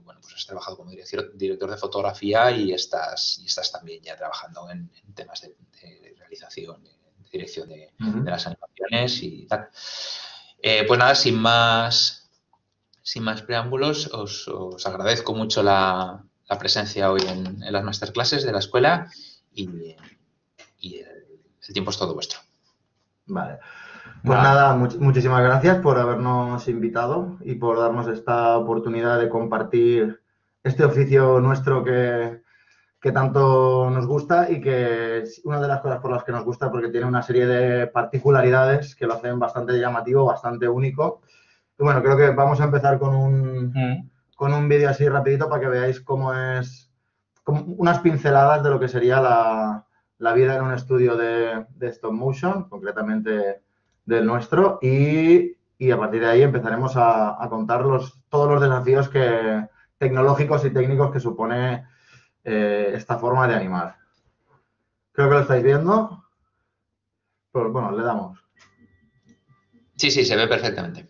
bueno, pues has trabajado como director de fotografía y estás también ya trabajando en temas de realización, de dirección de las animaciones y tal. Pues nada, sin más preámbulos, os agradezco mucho la presencia hoy en las masterclasses de la escuela y el tiempo es todo vuestro. Vale. Pues nada, muchísimas gracias por habernos invitado y por darnos esta oportunidad de compartir este oficio nuestro que tanto nos gusta y que es una de las cosas por las que nos gusta porque tiene una serie de particularidades que lo hacen bastante llamativo, bastante único. Y bueno, creo que vamos a empezar con un vídeo así rapidito para que veáis cómo es, como unas pinceladas de lo que sería la vida en un estudio de stop motion, concretamente del nuestro, y a partir de ahí empezaremos a contar todos los desafíos tecnológicos y técnicos que supone esta forma de animar. Creo que lo estáis viendo. Pues bueno, le damos. Sí, se ve perfectamente.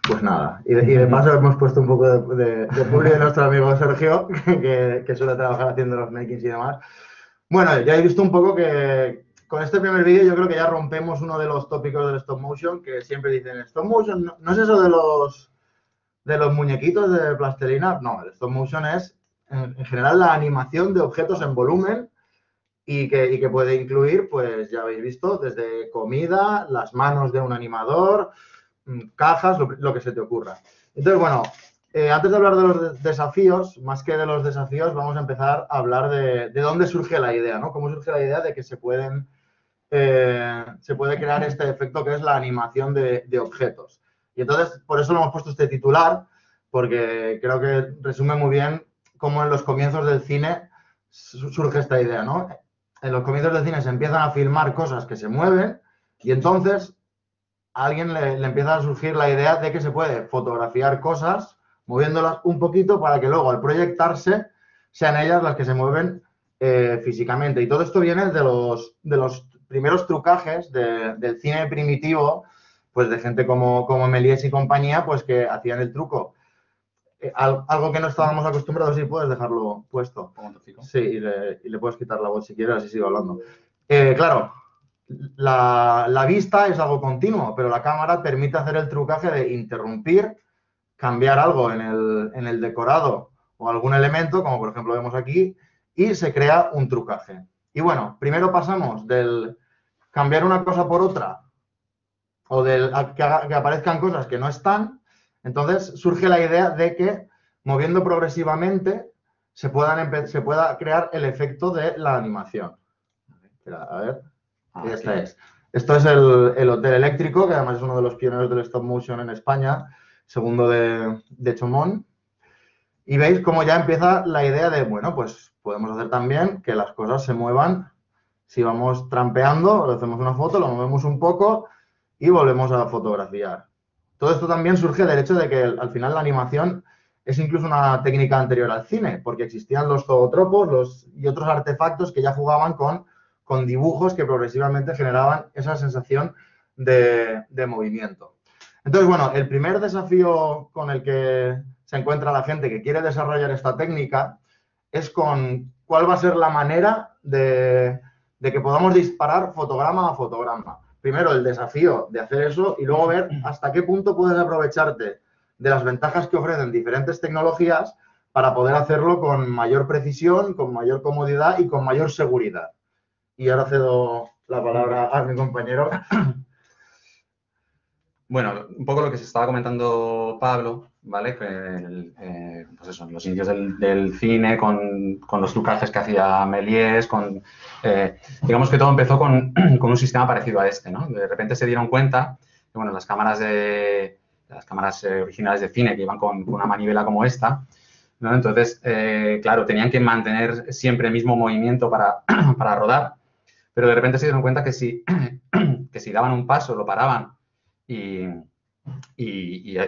Pues nada, y de paso hemos puesto un poco de publi de nuestro amigo Sergio, que suele trabajar haciendo los makings y demás. Bueno, ya he visto un poco que con este primer vídeo yo creo que ya rompemos uno de los tópicos del stop motion, que siempre dicen, stop motion, ¿no es eso de los muñequitos de plastilina? No, el stop motion es, en general, la animación de objetos en volumen y que puede incluir, pues ya habéis visto, desde comida, las manos de un animador, cajas, lo que se te ocurra. Entonces, bueno, antes de hablar de los desafíos, más que de los desafíos, vamos a empezar a hablar de dónde surge la idea, ¿no? Cómo surge la idea de que se puede crear este efecto que es la animación de objetos. Y entonces, por eso lo hemos puesto este titular, porque creo que resume muy bien cómo en los comienzos del cine surge esta idea, ¿no? En los comienzos del cine se empiezan a filmar cosas que se mueven y entonces a alguien le empieza a surgir la idea de que se puede fotografiar cosas moviéndolas un poquito para que luego al proyectarse sean ellas las que se mueven físicamente. Y todo esto viene de los primeros trucajes del cine primitivo, pues de gente como Méliès y compañía, pues que hacían el truco. Algo que no estábamos acostumbrados, sí, puedes dejarlo puesto. Sí, y le puedes quitar la voz si quieres, así sigo hablando. Claro, la vista es algo continuo, pero la cámara permite hacer el trucaje de interrumpir, cambiar algo en el decorado o algún elemento, como por ejemplo vemos aquí, y se crea un trucaje. Y bueno, primero pasamos del cambiar una cosa por otra o del que aparezcan cosas que no están. Entonces surge la idea de que moviendo progresivamente se pueda crear el efecto de la animación. Espera, a ver. Esta es. Esto es el Hotel Eléctrico, que además es uno de los pioneros del stop motion en España, segundo de Chomón. Y veis cómo ya empieza la idea de, bueno, pues podemos hacer también que las cosas se muevan. Si vamos trampeando, hacemos una foto, lo movemos un poco y volvemos a fotografiar. Todo esto también surge del hecho de que al final la animación es incluso una técnica anterior al cine, porque existían los zootropos y otros artefactos que ya jugaban con dibujos que progresivamente generaban esa sensación de movimiento. Entonces, bueno, el primer desafío con el que se encuentra la gente que quiere desarrollar esta técnica es con cuál va a ser la manera de que podamos disparar fotograma a fotograma. Primero, el desafío de hacer eso y luego ver hasta qué punto puedes aprovecharte de las ventajas que ofrecen diferentes tecnologías para poder hacerlo con mayor precisión, con mayor comodidad y con mayor seguridad. Y ahora cedo la palabra a mi compañero. Bueno, un poco lo que se estaba comentando Pablo, ¿vale? Que pues eso, los inicios del cine, con los trucajes que hacía Méliès, digamos que todo empezó con un sistema parecido a este, ¿no? De repente se dieron cuenta que, bueno, las cámaras originales de cine que iban con una manivela como esta, ¿no? Entonces, claro, tenían que mantener siempre el mismo movimiento para rodar, pero de repente se dieron cuenta que si daban un paso, lo paraban y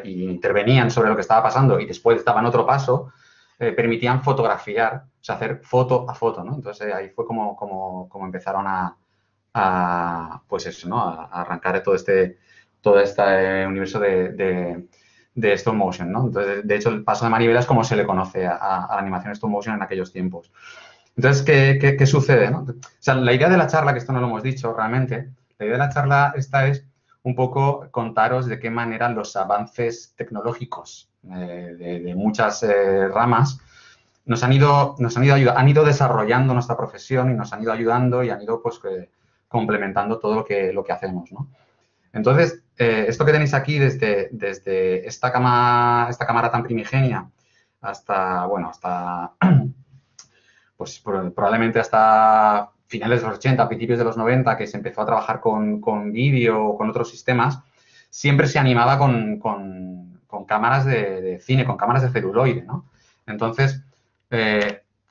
intervenían sobre lo que estaba pasando y después daban otro paso, permitían fotografiar, o sea, hacer foto a foto, ¿no? Entonces ahí fue como empezaron pues eso, ¿no? A arrancar todo este universo de stop motion, ¿no? Entonces, de hecho, el paso de manivela es como se le conoce a la animación stop motion en aquellos tiempos. Entonces, ¿qué sucede, no? O sea, la idea de la charla, que esto no lo hemos dicho realmente, la idea de la charla esta es un poco contaros de qué manera los avances tecnológicos de muchas ramas nos han ido ayudando, han ido desarrollando nuestra profesión y nos han ido ayudando y han ido pues complementando todo lo que hacemos, ¿no? Entonces, esto que tenéis aquí desde esta cámara tan primigenia hasta, bueno, pues probablemente hasta finales de los 80, principios de los 90, que se empezó a trabajar con vídeo o con otros sistemas, siempre se animaba con cámaras de cine, con cámaras de celuloide, ¿no? Entonces,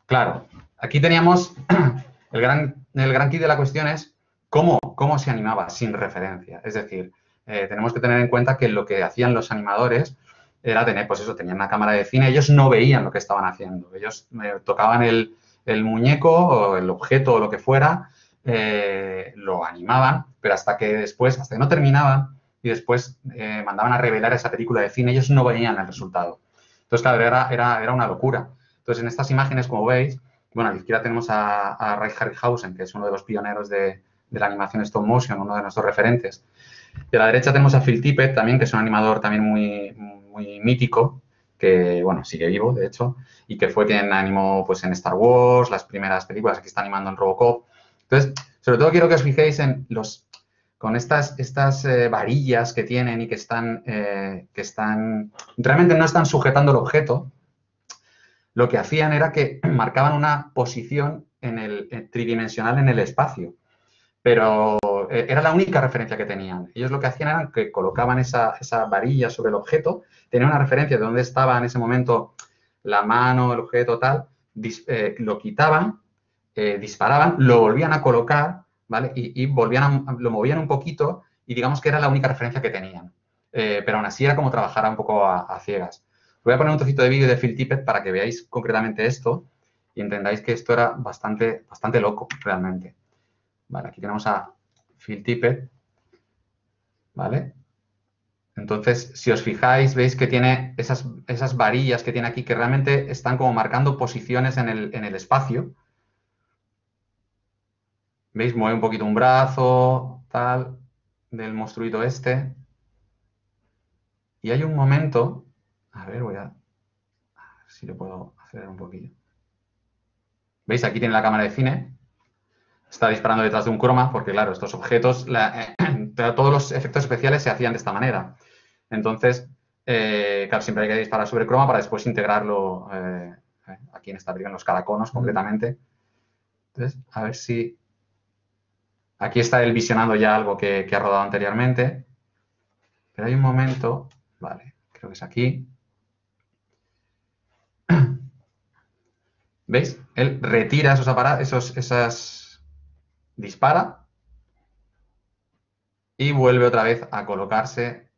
claro, aquí teníamos el gran kit de la cuestión es cómo se animaba sin referencia. Es decir, tenemos que tener en cuenta que lo que hacían los animadores era tener, pues eso, tenían una cámara de cine, ellos no veían lo que estaban haciendo. Ellos tocaban el muñeco o el objeto o lo que fuera, lo animaban, pero hasta que no terminaban y después mandaban a revelar esa película de cine, ellos no veían el resultado. Entonces, claro, era una locura. Entonces, en estas imágenes, como veis, bueno, a la izquierda tenemos a Ray Harryhausen, que es uno de los pioneros de la animación stop motion, uno de nuestros referentes. Y a la derecha tenemos a Phil Tippett también, que es un animador también muy, muy mítico, que, bueno, sigue vivo, de hecho, y que fue quien animó, pues, en Star Wars, las primeras películas, aquí está animando en Robocop. Entonces, sobre todo quiero que os fijéis con estas varillas que tienen y que realmente no están sujetando el objeto. Lo que hacían era que marcaban una posición tridimensional en el espacio, pero era la única referencia que tenían. Ellos lo que hacían era que colocaban esa varilla sobre el objeto, tenían una referencia de dónde estaba en ese momento la mano, el objeto, tal, lo quitaban, disparaban, lo volvían a colocar, ¿vale? Y lo movían un poquito y digamos que era la única referencia que tenían. Pero aún así era como trabajar un poco a ciegas. Voy a poner un trocito de vídeo de Phil Tippett para que veáis concretamente esto y entendáis que esto era bastante loco, realmente. Vale, aquí tenemos a Phil Tippett, ¿vale? Entonces, si os fijáis, veis que tiene esas varillas que tiene aquí que realmente están como marcando posiciones en el espacio. ¿Veis? Mueve un poquito un brazo, tal, del monstruito este. Y hay un momento, a ver si lo puedo acelerar un poquillo. ¿Veis? Aquí tiene la cámara de cine. Está disparando detrás de un croma, porque claro, estos objetos, todos los efectos especiales se hacían de esta manera. Entonces, claro, siempre hay que disparar sobre el croma para después integrarlo aquí en esta película, en los caraconos, concretamente. Entonces, a ver si... Aquí está él visionando ya algo que ha rodado anteriormente. Pero hay un momento... Vale, creo que es aquí. ¿Veis? Él retira esos aparatos, dispara y vuelve otra vez a colocarse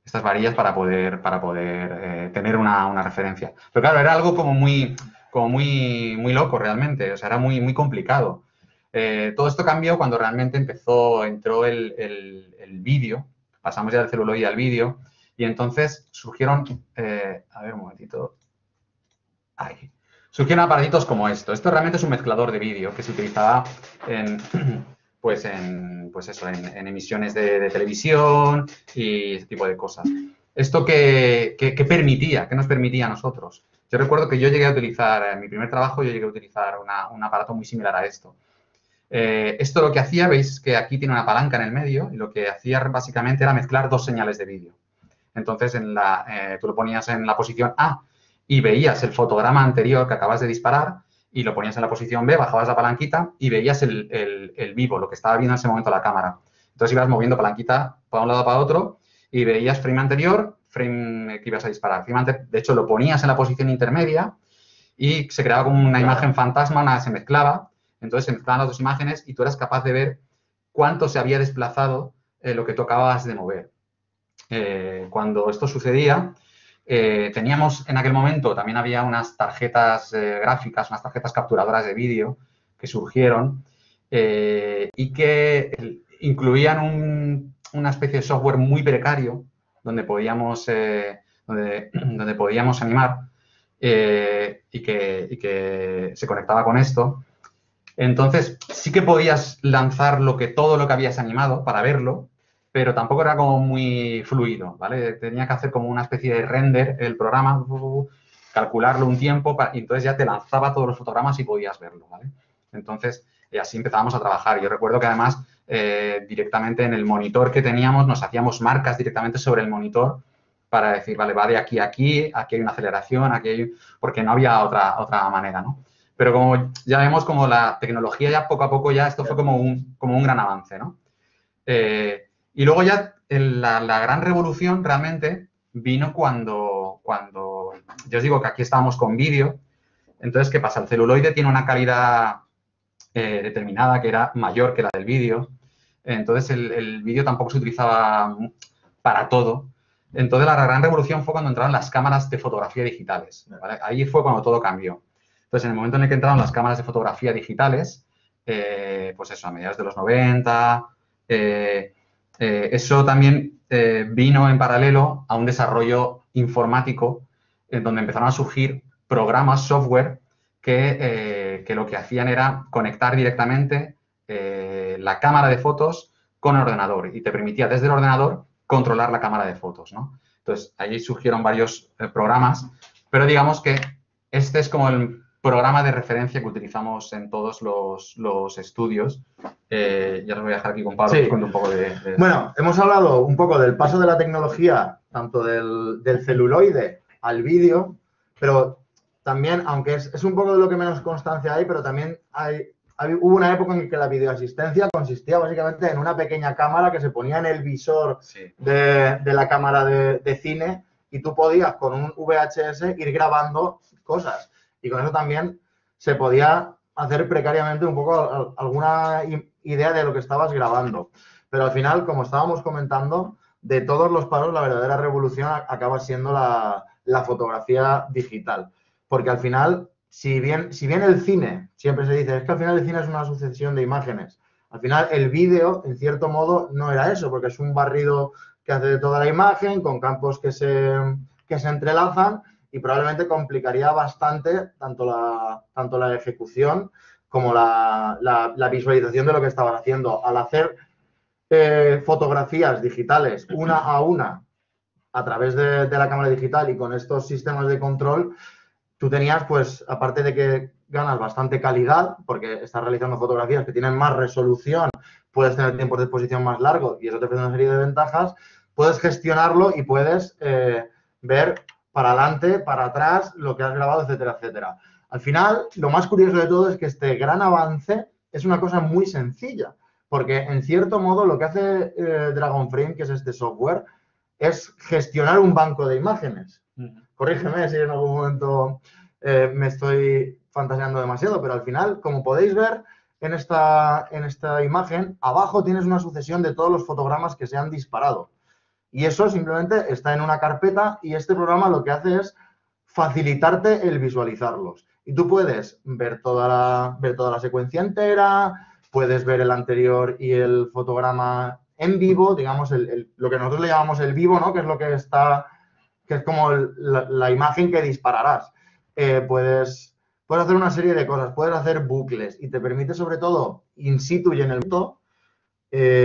estas varillas para poder tener una referencia. Pero claro, era algo como muy loco realmente, o sea, era muy complicado. Todo esto cambió cuando realmente entró el vídeo, pasamos ya del celuloide al vídeo, y entonces surgieron, a ver un momentito, ahí. Surgieron aparatitos como esto. Esto realmente es un mezclador de vídeo que se utilizaba en emisiones de televisión y ese tipo de cosas. ¿Esto qué permitía? ¿Qué nos permitía a nosotros? Yo recuerdo que yo llegué a utilizar, en mi primer trabajo, yo llegué a utilizar un aparato muy similar a esto. Esto lo que hacía, veis que aquí tiene una palanca en el medio y lo que hacía básicamente era mezclar dos señales de vídeo. Entonces, tú lo ponías en la posición A y veías el fotograma anterior que acabas de disparar y lo ponías en la posición B, bajabas la palanquita y veías el vivo, lo que estaba viendo en ese momento la cámara. Entonces, ibas moviendo palanquita para un lado para otro y veías frame anterior, frame que ibas a disparar. De hecho, lo ponías en la posición intermedia y se creaba como una imagen fantasma, se mezclaba. Entonces, se mezclaban las dos imágenes y tú eras capaz de ver cuánto se había desplazado lo que tú acababas de mover. Cuando esto sucedía, teníamos en aquel momento, también había unas tarjetas gráficas, unas tarjetas capturadoras de vídeo que surgieron y que incluían una especie de software muy precario donde podíamos animar y que se conectaba con esto. Entonces, sí que podías lanzar todo lo que habías animado para verlo, pero tampoco era como muy fluido, ¿vale? Tenía que hacer como una especie de render el programa, calcularlo un tiempo, y entonces ya te lanzaba todos los fotogramas y podías verlo, ¿vale? Entonces, así empezábamos a trabajar. Yo recuerdo que además, directamente en el monitor que teníamos, nos hacíamos marcas directamente sobre el monitor para decir, vale, va de aquí a aquí, aquí hay una aceleración, aquí hay... porque no había otra manera, ¿no? Pero como ya vemos, como la tecnología ya poco a poco ya esto fue como un gran avance, ¿no? Y luego ya la gran revolución realmente vino cuando yo os digo que aquí estábamos con vídeo. Entonces, ¿qué pasa? El celuloide tiene una calidad determinada que era mayor que la del vídeo. Entonces, el vídeo tampoco se utilizaba para todo. Entonces, la gran revolución fue cuando entraron las cámaras de fotografía digitales, ¿vale? Ahí fue cuando todo cambió. Entonces, en el momento en el que entraron las cámaras de fotografía digitales, pues eso, a mediados de los 90, eso también vino en paralelo a un desarrollo informático en donde empezaron a surgir programas, software, que lo que hacían era conectar directamente la cámara de fotos con el ordenador y te permitía desde el ordenador controlar la cámara de fotos, ¿no? Entonces, allí surgieron varios programas, pero digamos que este es como el programa de referencia que utilizamos en todos los estudios. Ya os voy a dejar aquí con Pablo, Sí. que os cuente un poco de... Bueno, hemos hablado un poco del paso de la tecnología, tanto del celuloide al vídeo, pero también, aunque es un poco de lo que menos constancia hay, pero también hubo una época en que la videoasistencia consistía básicamente en una pequeña cámara que se ponía en el visor de la cámara de cine y tú podías con un VHS ir grabando cosas. Y con eso también se podía hacer precariamente un poco alguna idea de lo que estabas grabando. Pero al final, como estábamos comentando, de todos los pasos, la verdadera revolución acaba siendo la fotografía digital. Porque al final, si bien el cine, siempre se dice, es que al final el cine es una sucesión de imágenes. Al final, el vídeo, en cierto modo, no era eso, porque es un barrido que hace de toda la imagen, con campos que se entrelazan, y probablemente complicaría bastante tanto la ejecución como la visualización de lo que estaban haciendo. Al hacer fotografías digitales una a una a través de la cámara digital y con estos sistemas de control, tú tenías, pues, aparte de que ganas bastante calidad, porque estás realizando fotografías que tienen más resolución, puedes tener tiempos de exposición más largos y eso te ofrece una serie de ventajas, puedes gestionarlo y puedes ver para adelante, para atrás, lo que has grabado, etcétera, etcétera. Al final, lo más curioso de todo es que este gran avance es una cosa muy sencilla, porque en cierto modo lo que hace Dragonframe, que es este software, es gestionar un banco de imágenes. Corrígeme si en algún momento me estoy fantaseando demasiado, pero al final, como podéis ver en esta imagen, abajo tienes una sucesión de todos los fotogramas que se han disparado. Y eso simplemente está en una carpeta y este programa lo que hace es facilitarte el visualizarlos. Y tú puedes ver toda la secuencia entera, puedes ver el anterior y el fotograma en vivo, digamos, lo que nosotros le llamamos el vivo, ¿no? Que es lo que está, que es como la imagen que dispararás. Puedes hacer una serie de cosas, puedes hacer bucles y te permite sobre todo in situ y en el momento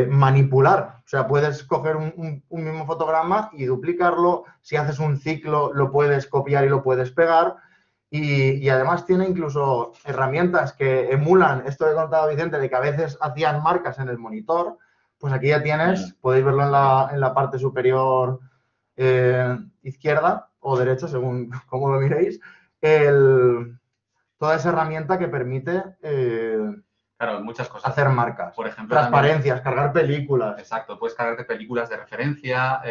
manipular. O sea, puedes coger un mismo fotograma y duplicarlo. Si haces un ciclo, lo puedes copiar y lo puedes pegar. Y además tiene incluso herramientas que emulan esto que contaba Vicente, de que a veces hacían marcas en el monitor. Pues aquí ya tienes, podéis verlo en la parte superior izquierda o derecha, según cómo lo miréis, toda esa herramienta que permite claro, muchas cosas. Hacer marcas, por ejemplo, transparencias, cargar películas. Exacto, puedes cargarte películas de referencia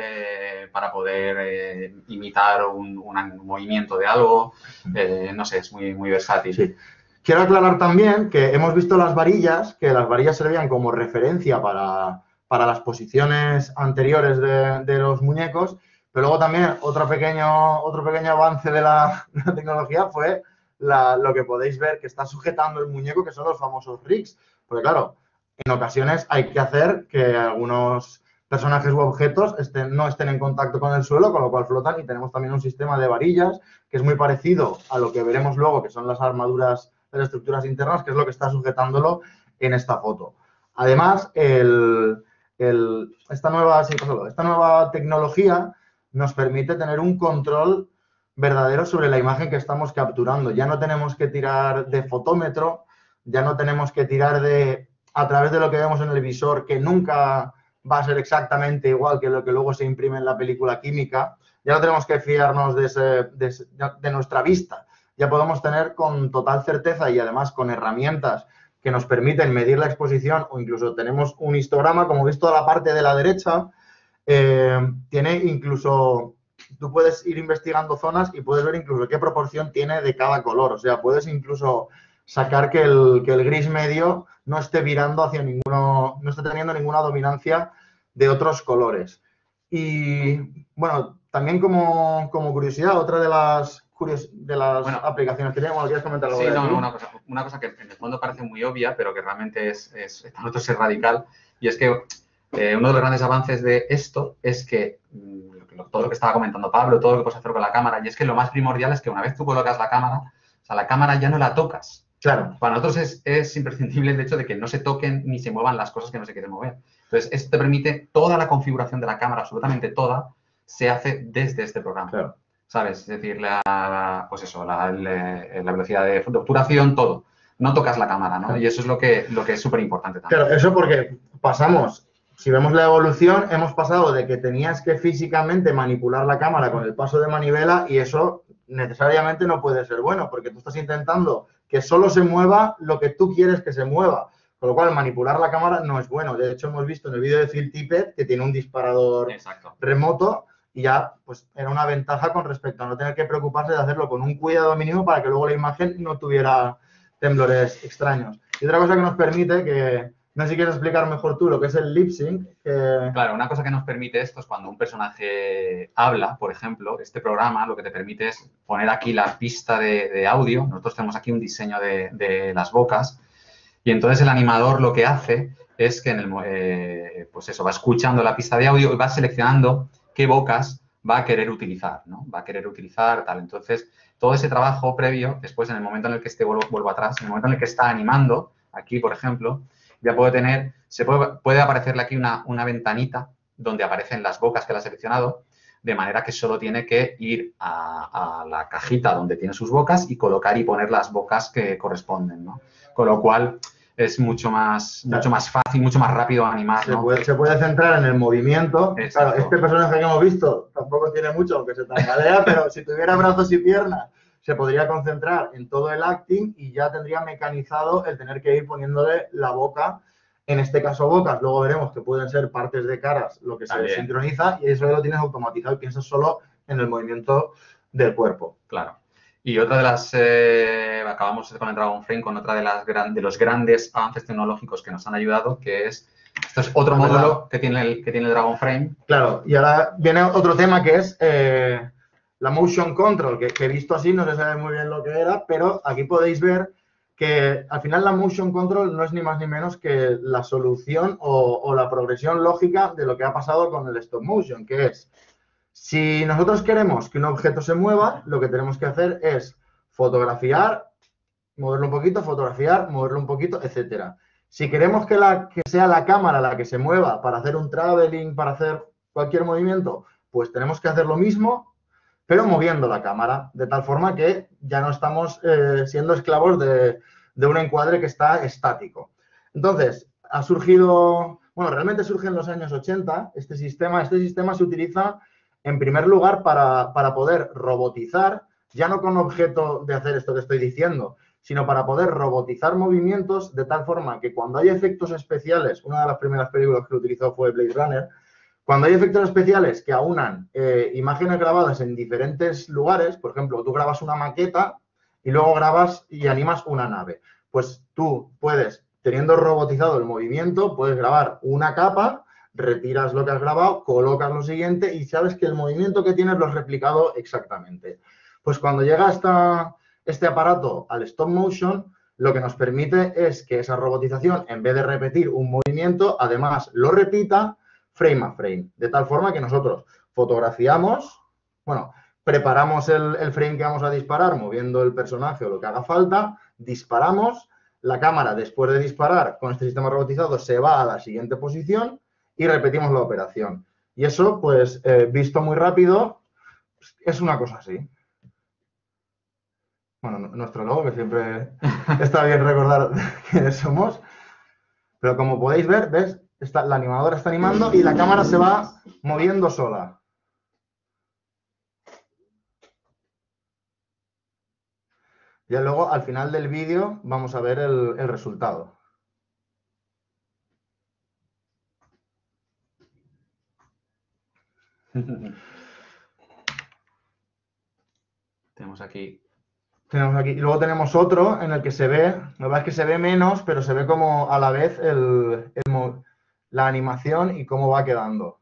para poder imitar un movimiento de algo. No sé, es muy, muy versátil. Sí. Quiero aclarar también que hemos visto las varillas, que las varillas servían como referencia para las posiciones anteriores de los muñecos, pero luego también otro pequeño avance de la tecnología fue lo que podéis ver que está sujetando el muñeco, que son los famosos rigs. Porque claro, en ocasiones hay que hacer que algunos personajes u objetos no estén en contacto con el suelo, con lo cual flotan, y tenemos también un sistema de varillas que es muy parecido a lo que veremos luego, que son las armaduras de las estructuras internas, que es lo que está sujetándolo en esta foto. Además, esta nueva tecnología nos permite tener un control verdadero sobre la imagen que estamos capturando. Ya no tenemos que tirar de fotómetro, ya no tenemos que tirar a través de lo que vemos en el visor, que nunca va a ser exactamente igual que lo que luego se imprime en la película química. Ya no tenemos que fiarnos de nuestra vista. Ya podemos tener con total certeza y además con herramientas que nos permiten medir la exposición, o incluso tenemos un histograma, como veis toda la parte de la derecha, tiene incluso, tú puedes ir investigando zonas y puedes ver incluso qué proporción tiene de cada color. O sea, puedes incluso sacar que el gris medio no esté virando hacia ninguno, no esté teniendo ninguna dominancia de otros colores. Y bueno, también como curiosidad, otra de las aplicaciones que tenemos, ¿quieres comentar algo? Sí, no, una cosa que en el fondo parece muy obvia, pero que realmente para nosotros es radical, y es que uno de los grandes avances de esto es que todo lo que estaba comentando Pablo, todo lo que puedes hacer con la cámara, y es que lo más primordial es que una vez tú colocas la cámara, o sea, la cámara ya no la tocas. Claro. Para nosotros es imprescindible el hecho de que no se toquen ni se muevan las cosas que no se quieren mover. Entonces, esto te permite toda la configuración de la cámara, absolutamente toda, se hace desde este programa. Claro. ¿Sabes? Es decir, la velocidad de obturación, todo. No tocas la cámara, ¿no? Y eso es lo que es súper importante también. Claro, eso porque pasamos, si vemos la evolución, hemos pasado de que tenías que físicamente manipular la cámara con el paso de manivela, y eso necesariamente no puede ser bueno, porque tú estás intentando que solo se mueva lo que tú quieres que se mueva. Con lo cual, manipular la cámara no es bueno. De hecho, hemos visto en el vídeo de Phil Tippett que tiene un disparador remoto, y ya pues era una ventaja con respecto a no tener que preocuparse de hacerlo con un cuidado mínimo para que luego la imagen no tuviera temblores extraños. Y otra cosa que nos permite, que no sé si quieres explicar mejor tú lo que es el lip sync. Claro, una cosa que nos permite esto es cuando un personaje habla, por ejemplo, este programa lo que te permite es poner aquí la pista de audio. Nosotros tenemos aquí un diseño de las bocas, y entonces el animador lo que hace es que pues eso, va escuchando la pista de audio y va seleccionando qué bocas va a querer utilizar, ¿no? Va a querer utilizar tal. Entonces, todo ese trabajo previo, después en el momento en el que vuelvo atrás, en el momento en el que está animando, aquí, por ejemplo, ya puede aparecerle aquí una ventanita donde aparecen las bocas que él ha seleccionado, de manera que solo tiene que ir a la cajita donde tiene sus bocas y colocar y poner las bocas que corresponden, ¿no? Con lo cual es mucho más fácil, mucho más rápido animar, ¿no? Se puede centrar en el movimiento. Exacto. Claro, este personaje que hemos visto tampoco tiene mucho, aunque se tambalea, pero si tuviera brazos y piernas, se podría concentrar en todo el acting y ya tendría mecanizado el tener que ir poniéndole la boca, en este caso bocas. Luego veremos que pueden ser partes de caras lo que se sincroniza, y eso ya lo tienes automatizado y piensas solo en el movimiento del cuerpo. Claro. Y otra de las, acabamos con el Dragon Frame, con otra de los grandes avances tecnológicos que nos han ayudado, que es, esto es otro módulo que tiene el Dragon Frame. Claro, y ahora viene otro tema que es la Motion Control, que he visto así, no se sabe muy bien lo que era, pero aquí podéis ver que al final la Motion Control no es ni más ni menos que la solución o la progresión lógica de lo que ha pasado con el Stop Motion, que es, si nosotros queremos que un objeto se mueva, lo que tenemos que hacer es fotografiar, moverlo un poquito, fotografiar, moverlo un poquito, etcétera. Si queremos que sea la cámara la que se mueva para hacer un traveling, para hacer cualquier movimiento, pues tenemos que hacer lo mismo, pero moviendo la cámara, de tal forma que ya no estamos siendo esclavos de un encuadre que está estático. Entonces, ha surgido, bueno, realmente surge en los años 80 este sistema. Este sistema se utiliza en primer lugar para poder robotizar, ya no con objeto de hacer esto que estoy diciendo, sino para poder robotizar movimientos de tal forma que cuando hay efectos especiales, una de las primeras películas que lo utilizó fue Blade Runner, cuando hay efectos especiales que aunan imágenes grabadas en diferentes lugares, por ejemplo, tú grabas una maqueta y luego grabas y animas una nave, pues tú puedes, teniendo robotizado el movimiento, puedes grabar una capa, retiras lo que has grabado, colocas lo siguiente y sabes que el movimiento que tienes lo has replicado exactamente. Pues cuando llega este aparato al stop motion, lo que nos permite es que esa robotización, en vez de repetir un movimiento, además lo repita frame a frame, de tal forma que nosotros fotografiamos, bueno, preparamos el frame que vamos a disparar moviendo el personaje o lo que haga falta, disparamos, la cámara después de disparar con este sistema robotizado se va a la siguiente posición y repetimos la operación. Y eso, pues, visto muy rápido, es una cosa así. Bueno, nuestro logo, que siempre está bien recordar quiénes somos. Pero como podéis ver, ¿ves? La animadora está animando y la cámara se va moviendo sola. Ya luego, al final del vídeo, vamos a ver el resultado. Tenemos aquí. Y luego tenemos otro en el que se ve, la verdad es que se ve menos, pero se ve como a la vez la animación y cómo va quedando.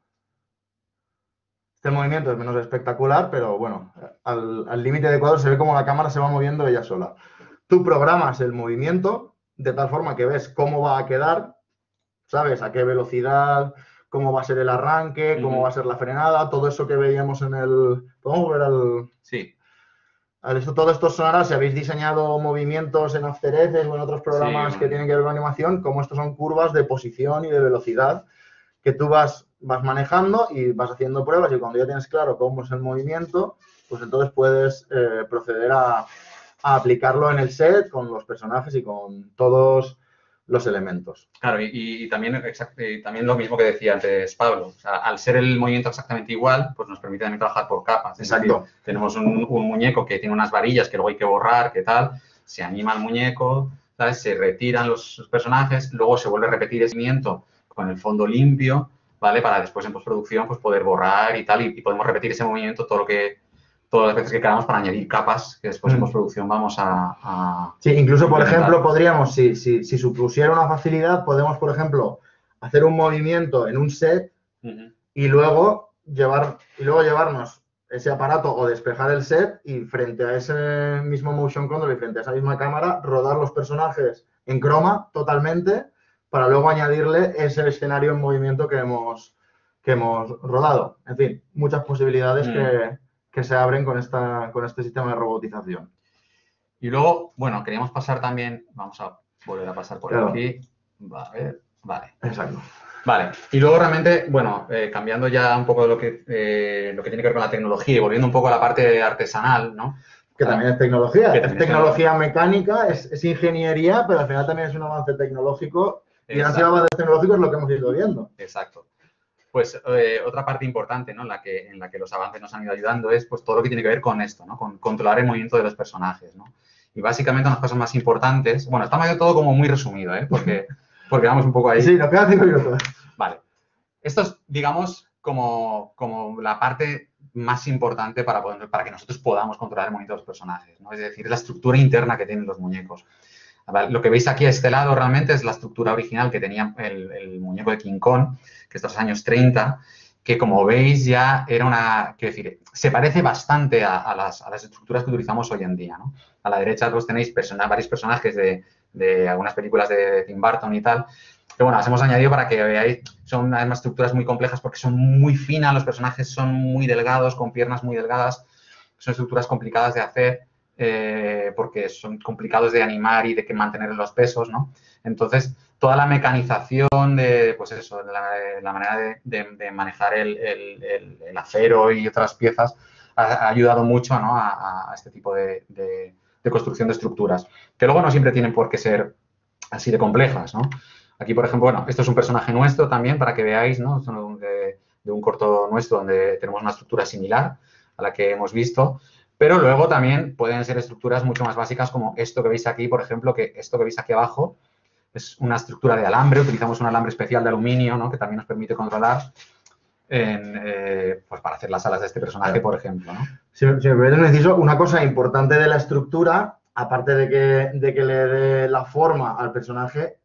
Este movimiento es menos espectacular, pero bueno, al límite de cuadro se ve como la cámara se va moviendo ella sola. Tú programas el movimiento de tal forma que ves cómo va a quedar, sabes a qué velocidad, cómo va a ser el arranque, cómo va a ser la frenada, todo eso que veíamos en el... ¿Podemos ver al...? Sí. Todo esto sonará si habéis diseñado movimientos en After Effects o en otros programas que tienen que ver con animación, como estos son curvas de posición y de velocidad que tú vas manejando y vas haciendo pruebas y cuando ya tienes claro cómo es el movimiento, pues entonces puedes proceder a aplicarlo en el set con los personajes y con todos los elementos. Claro, y también lo mismo que decía antes Pablo. O sea, al ser el movimiento exactamente igual, pues nos permite también trabajar por capas. Exacto. Decir, tenemos un muñeco que tiene unas varillas que luego hay que borrar, que tal, se anima el muñeco, ¿sabes? Se retiran los personajes, luego se vuelve a repetir ese movimiento con el fondo limpio, ¿vale? Para después en postproducción pues poder borrar y tal, y podemos repetir ese movimiento todas las veces que queramos para añadir capas que después en postproducción vamos a sí, incluso, por ejemplo, podríamos, si supusiera una facilidad, podemos, por ejemplo, hacer un movimiento en un set y luego llevarnos ese aparato o despejar el set y frente a ese mismo motion control y frente a esa misma cámara, rodar los personajes en croma totalmente para luego añadirle ese escenario en movimiento que hemos rodado. En fin, muchas posibilidades que se abren con este sistema de robotización. Y luego, bueno, queríamos pasar también, vamos a volver a pasar por aquí. Vale. Exacto. Vale, y luego realmente, bueno, cambiando ya un poco lo que tiene que ver con la tecnología y volviendo un poco a la parte artesanal, ¿no? Que también es tecnología, es tecnología mecánica, es ingeniería, pero al final también es un avance tecnológico y gracias a avances tecnológicos es lo que hemos ido viendo. Exacto. Pues otra parte importante, ¿no? en la que los avances nos han ido ayudando es pues todo lo que tiene que ver con esto, ¿no? Con controlar el movimiento de los personajes, ¿no? Y básicamente unas cosas más importantes, bueno, está medio todo como muy resumido, ¿eh? Porque vamos un poco ahí. Sí, nos quedan 5 minutos. Vale. Esto es, digamos, como la parte más importante para que nosotros podamos controlar el movimiento de los personajes, ¿no? Es decir, la estructura interna que tienen los muñecos. Lo que veis aquí a este lado realmente es la estructura original que tenía el muñeco de King Kong, que es de los años 30, que como veis ya era quiero decir, se parece bastante a las estructuras que utilizamos hoy en día, ¿no? A la derecha pues tenéis varios personajes de algunas películas de Tim Burton y tal, que bueno, las hemos añadido para que veáis, son además estructuras muy complejas porque son muy finas, los personajes son muy delgados, con piernas muy delgadas, son estructuras complicadas de hacer. Porque son complicados de animar y de mantener los pesos, ¿no? Entonces, toda la mecanización de, pues eso, la manera de manejar el acero y otras piezas ha ayudado mucho, ¿no? a este tipo de construcción de estructuras, que luego no siempre tienen por qué ser así de complejas, ¿no? Aquí, por ejemplo, bueno, esto es un personaje nuestro también para que veáis, ¿no? De un corto nuestro donde tenemos una estructura similar a la que hemos visto, pero luego también pueden ser estructuras mucho más básicas como esto que veis aquí, por ejemplo, que esto que veis aquí abajo es una estructura de alambre, utilizamos un alambre especial de aluminio, ¿no? Que también nos permite controlar pues para hacer las alas de este personaje, por ejemplo, ¿no? Si me permite un inciso, una cosa importante de la estructura, aparte de que le dé la forma al personaje,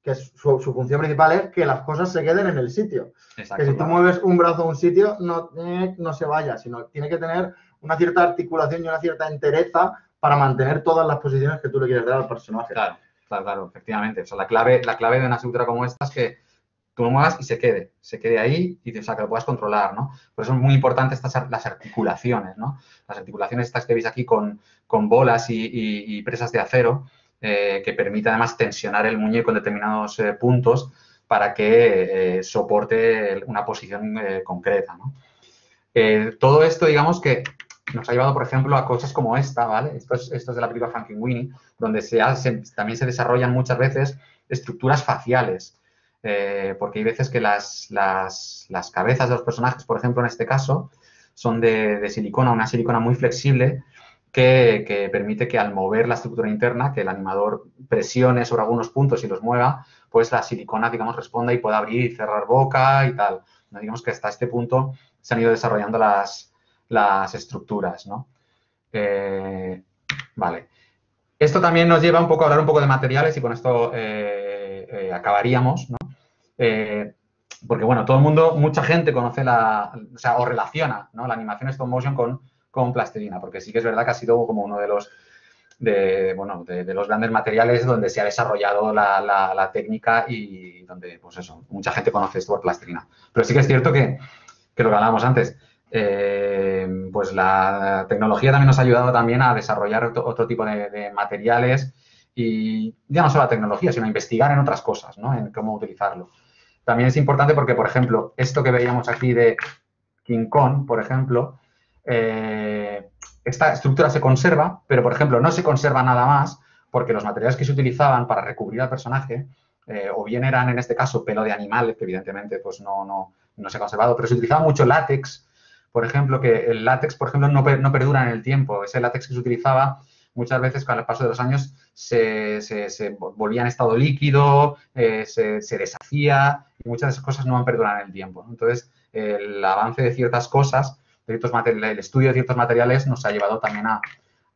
que su función principal es que las cosas se queden en el sitio. Exacto, que si tú mueves un brazo a un sitio, no se vaya, sino tiene que tener una cierta articulación y una cierta entereza para mantener todas las posiciones que tú le quieres dar al personaje. Claro, efectivamente. O sea, la clave de una estructura como esta es que tú lo muevas y se quede ahí y o sea, que lo puedas controlar, ¿no? Por eso es muy importante las articulaciones, ¿no? Las articulaciones estas que veis aquí con bolas y presas de acero que permite además tensionar el muñeco en determinados puntos para que soporte una posición concreta, ¿no? Todo esto, digamos que nos ha llevado, por ejemplo, a cosas como esta, ¿vale? Esto es de la película Frankenweenie, donde también se desarrollan muchas veces estructuras faciales. Porque hay veces que las cabezas de los personajes, por ejemplo, en este caso, son de silicona, una silicona muy flexible que permite que al mover la estructura interna, que el animador presione sobre algunos puntos y los mueva, pues la silicona, digamos, responda y pueda abrir y cerrar boca y tal. Digamos que hasta este punto se han ido desarrollando las estructuras, ¿no? Vale. Esto también nos lleva un poco a hablar un poco de materiales y con esto acabaríamos, ¿no? Porque, bueno, todo el mundo, mucha gente conoce o relaciona, ¿no? La animación stop motion con plastilina, porque sí que es verdad que ha sido como uno de los grandes materiales donde se ha desarrollado la técnica y donde, pues eso, mucha gente conoce esto por plastilina. Pero sí que es cierto que lo que hablábamos antes, pues la tecnología también nos ha ayudado también a desarrollar otro tipo de materiales y ya no solo la tecnología, sino a investigar en otras cosas, ¿no? En cómo utilizarlo. También es importante porque, por ejemplo, esto que veíamos aquí de King Kong, por ejemplo, esta estructura se conserva, pero, por ejemplo, no se conserva nada más porque los materiales que se utilizaban para recubrir al personaje o bien eran, en este caso, pelo de animal, que evidentemente pues no se ha conservado, pero se utilizaba mucho látex, por ejemplo, que el látex, por ejemplo, no perdura en el tiempo. Ese látex que se utilizaba muchas veces con el paso de los años se volvía en estado líquido, se deshacía y muchas de esas cosas no han perdurado en el tiempo, ¿no? Entonces, el avance de ciertas cosas, el estudio de ciertos materiales nos ha llevado también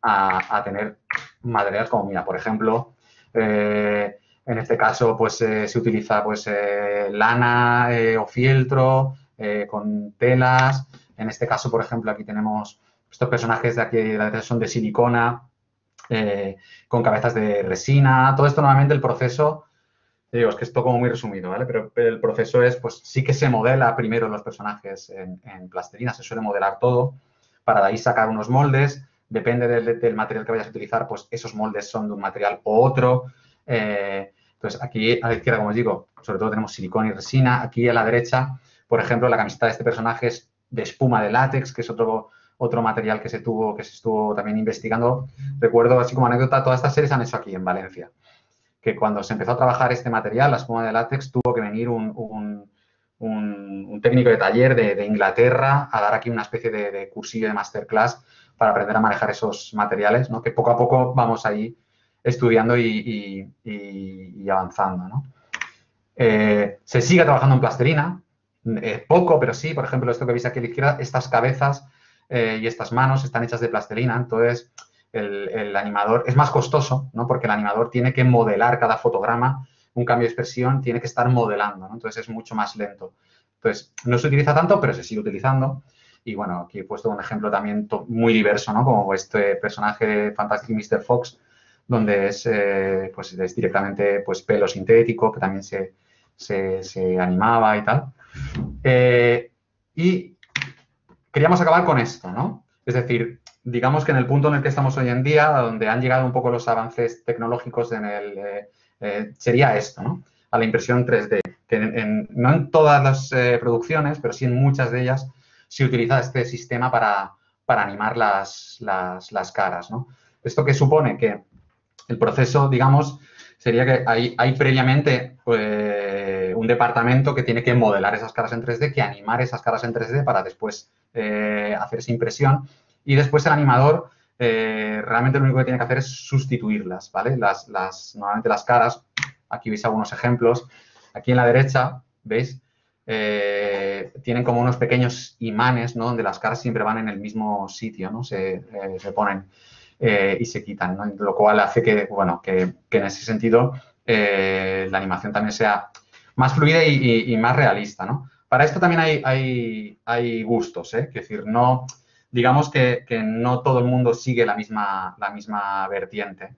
a tener materiales como, mira, por ejemplo, en este caso, pues se utiliza pues lana o fieltro con telas. En este caso, por ejemplo, aquí tenemos estos personajes de aquí, son de silicona, con cabezas de resina. Todo esto, normalmente, el proceso, digo, es que es todo como muy resumido, ¿vale? Pero el proceso es, pues sí que se modela primero los personajes en plastilina, se suele modelar todo, para de ahí sacar unos moldes. Depende del material que vayas a utilizar, pues esos moldes son de un material u otro. Entonces, aquí a la izquierda, como os digo, sobre todo tenemos silicona y resina. Aquí a la derecha, por ejemplo, la camiseta de este personaje es de espuma de látex, que es otro material que se estuvo también investigando. Recuerdo, así como anécdota, todas estas series se han hecho aquí en Valencia. Que cuando se empezó a trabajar este material, la espuma de látex, tuvo que venir un técnico de taller de Inglaterra a dar aquí una especie de cursillo de masterclass para aprender a manejar esos materiales, ¿no? Que poco a poco vamos ahí estudiando y avanzando, ¿no? Se sigue trabajando en plastilina, poco, pero sí. Por ejemplo, esto que veis aquí a la izquierda, estas cabezas y estas manos están hechas de plastilina. Entonces, el animador es más costoso, ¿no? Porque el animador tiene que modelar cada fotograma, un cambio de expresión, tiene que estar modelando, ¿no? Entonces, es mucho más lento. Entonces, no se utiliza tanto, pero se sigue utilizando. Y, bueno, aquí he puesto un ejemplo también muy diverso, ¿no? Como este personaje de Fantastic Mr. Fox, donde es directamente pues, pelo sintético, que también se animaba y tal. Y queríamos acabar con esto, ¿no? Es decir, digamos que en el punto en el que estamos hoy en día, donde han llegado un poco los avances tecnológicos sería esto, ¿no? A la impresión 3D, que no en todas las producciones, pero sí en muchas de ellas se utiliza este sistema para para animar las caras, ¿no? ¿Esto qué supone? Que el proceso, digamos, sería que hay previamente un departamento que tiene que modelar esas caras en 3D, que animar esas caras en 3D para después hacer esa impresión. Y después el animador realmente lo único que tiene que hacer es sustituirlas, ¿vale? Normalmente las caras, aquí veis algunos ejemplos. Aquí en la derecha, ¿veis? Tienen como unos pequeños imanes, ¿no? Donde las caras siempre van en el mismo sitio, ¿no? Se ponen y se quitan, ¿no? Lo cual hace que, bueno, que en ese sentido la animación también sea más fluida y más realista, ¿no? Para esto también hay gustos, ¿eh? Es decir, no, digamos que no todo el mundo sigue la misma vertiente,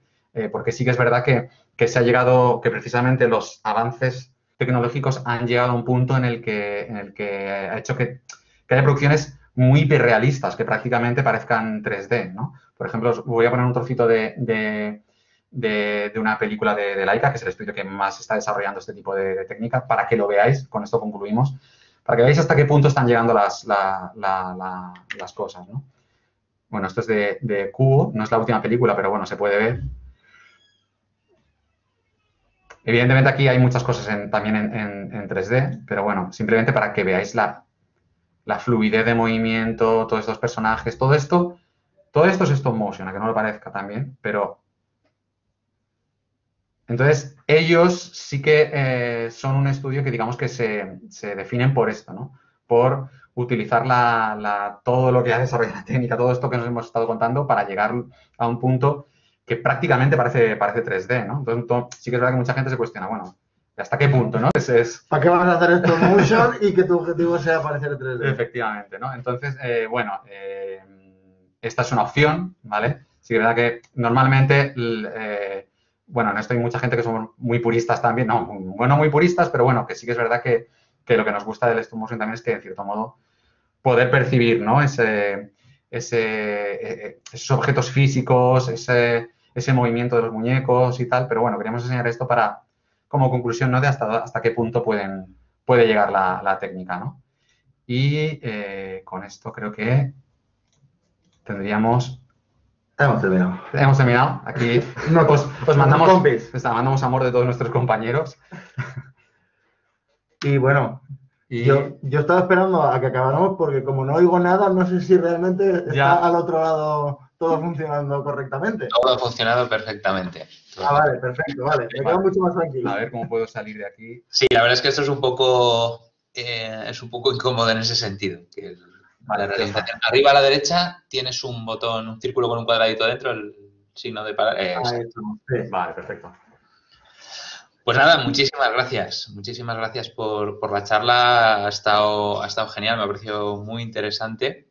porque sí que es verdad que se ha llegado, que precisamente los avances tecnológicos han llegado a un punto en el que ha hecho que haya producciones muy hiperrealistas, que prácticamente parezcan 3D, ¿no? Por ejemplo, os voy a poner un trocito de una película de Laika, que es el estudio que más está desarrollando este tipo de técnica, para que lo veáis, con esto concluimos, para que veáis hasta qué punto están llegando las cosas, ¿no? Bueno, esto es de Cubo, no es la última película, pero bueno, se puede ver. Evidentemente aquí hay muchas cosas también en 3D, pero bueno, simplemente para que veáis la fluidez de movimiento, todos estos personajes, todo esto es stop motion, a que no lo parezca también, pero... Entonces, ellos sí que son un estudio que digamos que se definen por esto, ¿no? Por utilizar todo lo que ha desarrollado la técnica, todo esto que nos hemos estado contando para llegar a un punto que prácticamente parece 3D, ¿no? Entonces, sí que es verdad que mucha gente se cuestiona, bueno, ¿hasta qué punto, no? ¿Para qué vas a hacer stop motion y que tu objetivo sea parecer 3D? Efectivamente, ¿no? Entonces, bueno, esta es una opción, ¿vale? Sí que es verdad que normalmente, bueno, en esto hay mucha gente que somos muy puristas también, no, bueno, muy puristas, pero bueno, que sí que es verdad que lo que nos gusta del stop motion también es que, en cierto modo, poder percibir, ¿no? Esos objetos físicos, ese movimiento de los muñecos y tal, pero bueno, queríamos enseñar esto como conclusión, ¿no? De hasta qué punto puede llegar la técnica, ¿no? Y con esto creo que tendríamos... Hemos terminado. Hemos terminado. Aquí os mandamos amor de todos nuestros compañeros. Y bueno, yo estaba esperando a que acabáramos porque como no oigo nada, no sé si realmente está al otro lado todo funcionando correctamente. Todo ha funcionado perfectamente. Vale, perfecto, vale. Me quedo mucho más tranquilo. A ver cómo puedo salir de aquí. Sí, la verdad es que esto es un poco incómodo en ese sentido. Que la realización. Arriba a la derecha tienes un botón, un círculo con un cuadradito dentro, el signo de parar. Sí. Vale, perfecto. Pues nada, muchísimas gracias. Muchísimas gracias por la charla. Ha estado genial, me ha parecido muy interesante.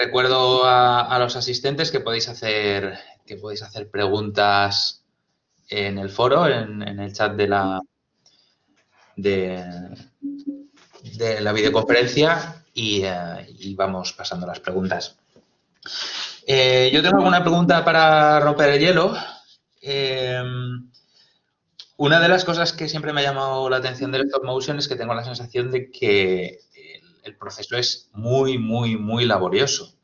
Recuerdo a los asistentes que podéis hacer preguntas en el foro, en el chat de la videoconferencia y vamos pasando las preguntas. Yo tengo alguna pregunta para romper el hielo. Una de las cosas que siempre me ha llamado la atención del stop motion es que tengo la sensación de que el proceso es muy, muy, muy laborioso.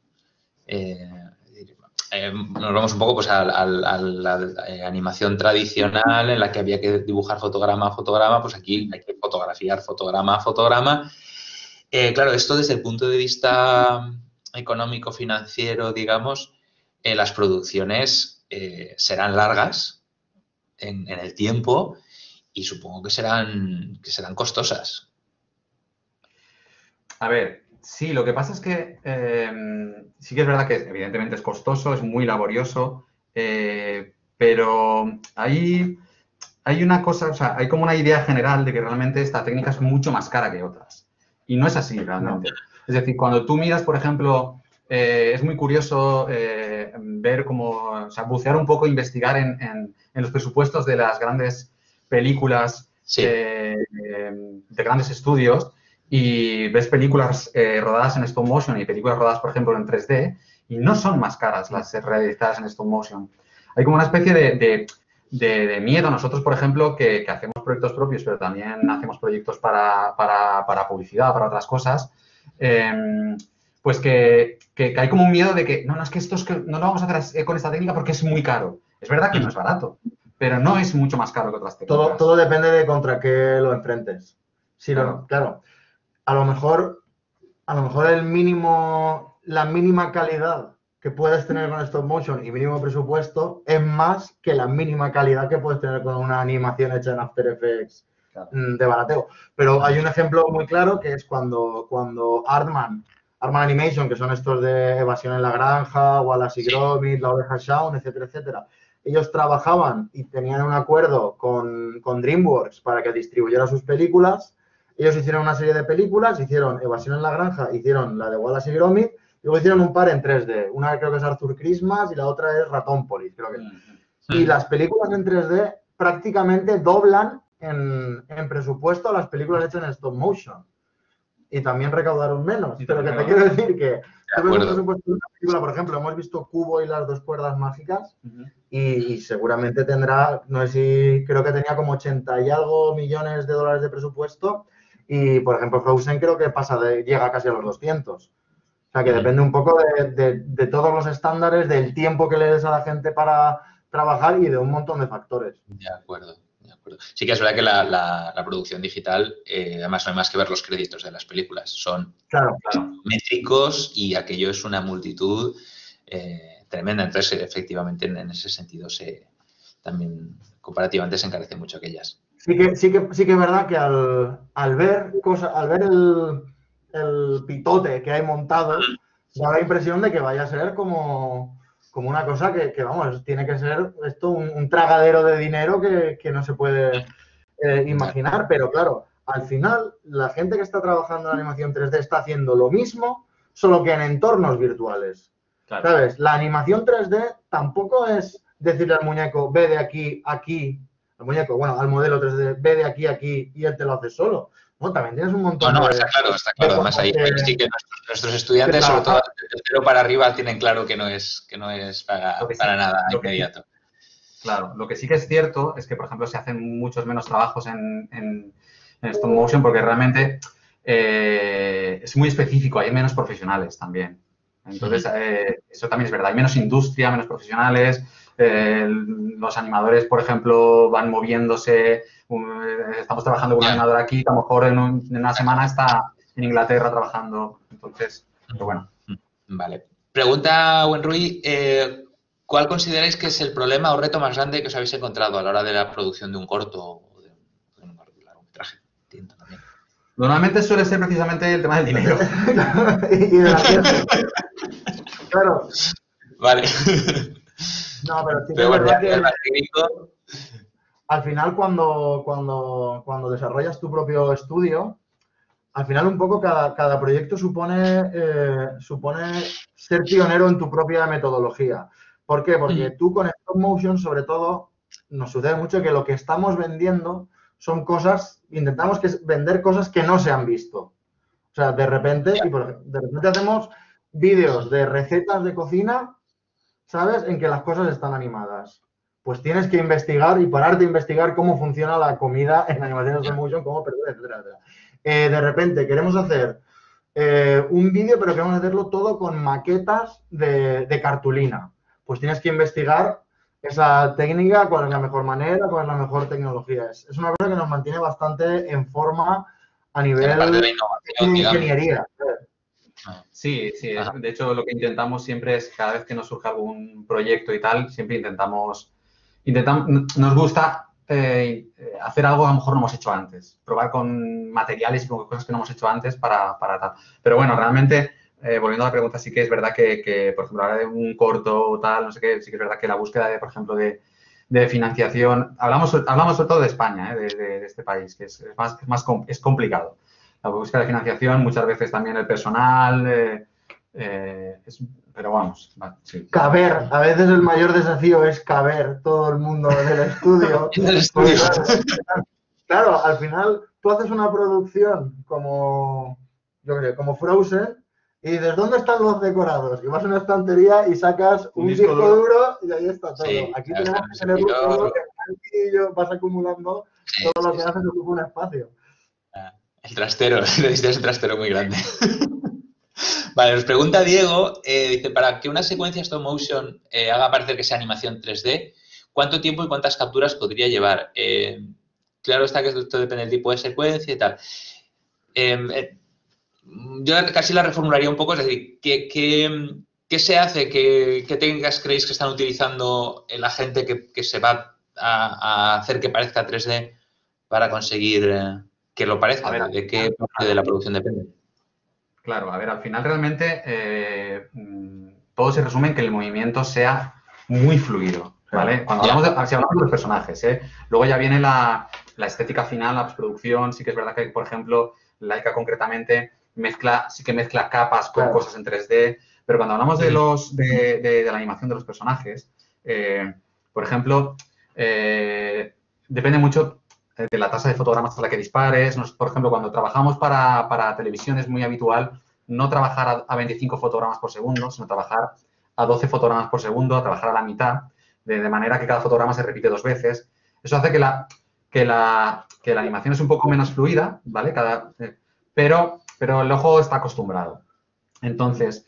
Nos vamos un poco pues, a la animación tradicional en la que había que dibujar fotograma a fotograma, pues aquí hay que fotografiar fotograma a fotograma. Claro, esto desde el punto de vista económico, financiero, digamos, las producciones serán largas en el tiempo y supongo que serán costosas. A ver, sí, lo que pasa es que sí que es verdad que evidentemente es costoso, es muy laborioso, pero hay una cosa, o sea, hay como una idea general de que realmente esta técnica es mucho más cara que otras. Y no es así realmente. Es decir, cuando tú miras, por ejemplo, es muy curioso ver cómo, o sea, bucear un poco, investigar en los presupuestos de las grandes películas de grandes estudios y ves películas rodadas en stop motion y películas rodadas, por ejemplo, en 3D y no son más caras las realizadas en stop motion. Hay como una especie de miedo. Nosotros, por ejemplo, que hacemos proyectos propios, pero también hacemos proyectos para publicidad, para otras cosas, pues que hay como un miedo de que, no, es que no lo vamos a hacer con esta técnica porque es muy caro. Es verdad que no es barato, pero no es mucho más caro que otras técnicas. Todo depende de contra qué lo enfrentes. Sí, claro. A lo mejor la mínima calidad que puedes tener con stop motion y mínimo presupuesto es más que la mínima calidad que puedes tener con una animación hecha en After Effects de barateo. Pero hay un ejemplo muy claro que es cuando Artman Animation, que son estos de Evasión en la Granja, Wallace y Gromit, La Oveja Shaun, etcétera, etcétera. Ellos trabajaban y tenían un acuerdo con DreamWorks para que distribuyera sus películas. Ellos hicieron una serie de películas, hicieron Evasión en la Granja, hicieron la de Wallace y Gromit, luego hicieron un par en 3D. Una creo que es Arthur Christmas y la otra es Ratónpolis, creo que. Y las películas en 3D prácticamente doblan en presupuesto a las películas hechas en stop motion. Y también recaudaron menos. Pero que te quiero decir que tú ves un presupuesto de una película, por ejemplo, hemos visto Cubo y las dos cuerdas mágicas y seguramente tendrá, no sé si, creo que tenía como 80 y algo millones de dólares de presupuesto y, por ejemplo, Frozen creo que llega casi a los 200. O sea, que depende un poco de todos los estándares, del tiempo que le des a la gente para trabajar y de un montón de factores. De acuerdo. Sí que es verdad que la producción digital, además no hay más que ver los créditos de las películas, son métricos y aquello es una multitud tremenda. Entonces, efectivamente, en ese sentido, también comparativamente se encarece mucho aquellas. Sí que es verdad que al ver el pitote que hay montado, da la impresión de que vaya a ser como una cosa que, vamos, tiene que ser esto un tragadero de dinero que no se puede imaginar. Pero claro, al final, la gente que está trabajando en animación 3D está haciendo lo mismo, solo que en entornos virtuales. Claro. ¿Sabes? La animación 3D tampoco es decirle al muñeco, ve de aquí a aquí, al modelo 3D, ve de aquí a aquí y él te lo hace solo. No, también tienes un montón de... No, está claro. Además, ahí sí que nuestros estudiantes, sobre todo de 0 para arriba, tienen claro que no es para nada inmediato. Claro, lo que sí que es cierto es que, por ejemplo, se hacen muchos menos trabajos en stop motion porque realmente es muy específico, hay menos profesionales también. Entonces, eso también es verdad. Hay menos industria, menos profesionales. Los animadores, por ejemplo, van moviéndose. Estamos trabajando con un animador aquí que a lo mejor en una semana está en Inglaterra trabajando. Entonces, pero bueno. Vale. Pregunta Wenrui, ¿cuál consideráis que es el problema o reto más grande que os habéis encontrado a la hora de la producción de un corto o de un largometraje? Entiendo también. Normalmente suele ser precisamente el tema del dinero. Y de la gente. Claro. Vale. No, pero sí que es verdad que al final cuando desarrollas tu propio estudio, al final un poco cada proyecto supone ser pionero en tu propia metodología. ¿Por qué? Porque tú con stop motion, sobre todo, nos sucede mucho que lo que estamos vendiendo son cosas, intentamos vender cosas que no se han visto. O sea, de repente hacemos vídeos de recetas de cocina, ¿sabes? En que las cosas están animadas. Pues tienes que investigar y pararte a investigar cómo funciona la comida en animación stop motion, cómo perder, etcétera, etcétera. De repente queremos hacer un vídeo, pero queremos hacerlo todo con maquetas de cartulina. Pues tienes que investigar esa técnica, cuál es la mejor manera, cuál es la mejor tecnología. Es una cosa que nos mantiene bastante en forma a nivel de ingeniería. Sí. De hecho, lo que intentamos siempre es, cada vez que nos surge algún proyecto y tal, siempre nos gusta hacer algo que a lo mejor no hemos hecho antes. Probar con materiales y con cosas que no hemos hecho antes para tal. Pero bueno, realmente, volviendo a la pregunta, sí que es verdad que por ejemplo, ahora de un corto o tal, no sé qué, sí que es verdad que la búsqueda de, por ejemplo, de financiación, hablamos sobre todo de España, de este país, que es complicado. La búsqueda de financiación, muchas veces también el personal, pero vamos, sí. Caber, a veces el mayor desafío es caber todo el mundo en el estudio. Claro, al final tú haces una producción como Frozen y dices, ¿dónde están los decorados? Y vas a una estantería y sacas un disco duro y ahí está todo. Sí, aquí tenemos que tener todo, vas acumulando todo lo que haces ocupa un espacio. El trastero, necesitas un trastero muy grande. Vale, nos pregunta Diego, dice, para que una secuencia stop motion haga parecer que sea animación 3D, ¿cuánto tiempo y cuántas capturas podría llevar? Claro está que esto depende del tipo de secuencia y tal. Yo casi la reformularía un poco, es decir, ¿qué se hace? ¿Qué técnicas creéis que están utilizando la gente que se va a hacer que parezca 3D para conseguir que lo parezca? ¿De qué parte de la producción depende? Claro, a ver, al final realmente todo se resume en que el movimiento sea muy fluido, ¿vale? Cuando si hablamos de los personajes, luego ya viene la estética final, la postproducción. Sí que es verdad que, por ejemplo, Laika concretamente sí que mezcla capas con cosas en 3D, pero cuando hablamos de la animación de los personajes, por ejemplo, depende mucho de la tasa de fotogramas a la que dispares. Por ejemplo, cuando trabajamos para televisión es muy habitual no trabajar a 25 fotogramas por segundo, sino trabajar a 12 fotogramas por segundo, a trabajar a la mitad, de manera que cada fotograma se repite 2 veces. Eso hace que la animación es un poco menos fluida, ¿vale? Pero el ojo está acostumbrado. Entonces,